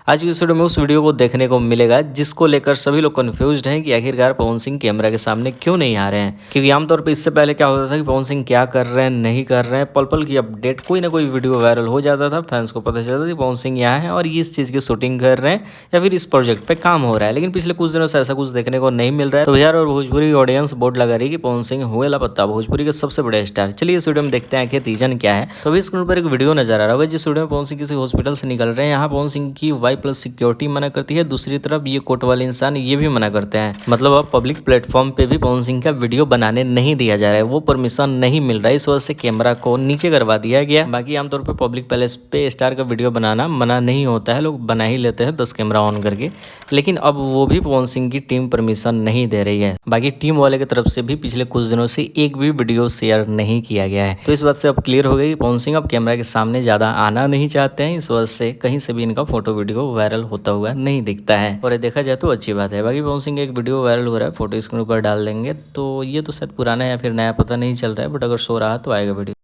आज की इस वीडियो में उस वीडियो को देखने को मिलेगा जिसको लेकर सभी लोग कंफ्यूज्ड हैं कि आखिरकार पवन सिंह कैमरा के सामने क्यों नहीं आ रहे हैं। क्योंकि आमतौर पर इससे पहले क्या होता था कि पवन सिंह क्या कर रहे हैं नहीं कर रहे हैं, पल पल की अपडेट कोई ना कोई वीडियो वायरल हो जाता था, फैंस को पता चलता था कि पवन सिंह यहाँ है और ये इस चीज़ की शूटिंग कर रहे हैं या फिर इस प्रोजेक्ट पे काम हो रहा है। लेकिन पिछले कुछ दिनों से ऐसा कुछ देखने को नहीं मिल रहा है। तो बिहार और भोजपुरी ऑडियंस बोर्ड लगा रही है कि पवन सिंह हुए लापता, भोजपुरी के सबसे बड़े स्टार। चलिए इस वीडियो में देखते हैं कि रीजन क्या है। तो अभी स्क्रीन पर एक वीडियो नजर आ रहा होगा जिस वीडियो में पवन सिंह किसी हॉस्पिटल से निकल रहे हैं। यहाँ पवन सिंह की Y+ सिक्योरिटी मना करती है, दूसरी तरफ ये कोर्ट वाले इंसान ये भी मना करते हैं। मतलब अब पब्लिक प्लेटफॉर्म पे भी पवन सिंह का वीडियो बनाने नहीं दिया जा रहा है, वो परमिशन नहीं मिल रहा है। इस वजह से कैमरा को नीचे करवा दिया गया। बाकी आमतौर पर पब्लिक प्लेस पे स्टार का वीडियो बनाना मना नहीं होता है, लोग बना ही लेते हैं 10 कैमरा ऑन करके। लेकिन अब वो भी पवन सिंह की टीम परमिशन नहीं दे रही है। बाकी टीम वाले की तरफ से भी पिछले कुछ दिनों से एक भी वीडियो शेयर नहीं किया गया है। तो इस बात से अब क्लियर हो गई कि पवन सिंह अब कैमरा के सामने ज़्यादा आना नहीं चाहते हैं। इस वजह से कहीं से भी इनका फोटो वीडियो वायरल होता हुआ नहीं दिखता है और ये देखा जाए तो अच्छी बात है। बाकी पवन सिंह एक वीडियो वायरल हो रहा है, फोटो स्क्रीन पर डाल देंगे। तो ये तो शायद पुराना है या फिर नया पता नहीं चल रहा है, बट अगर शो रहा तो आएगा वीडियो।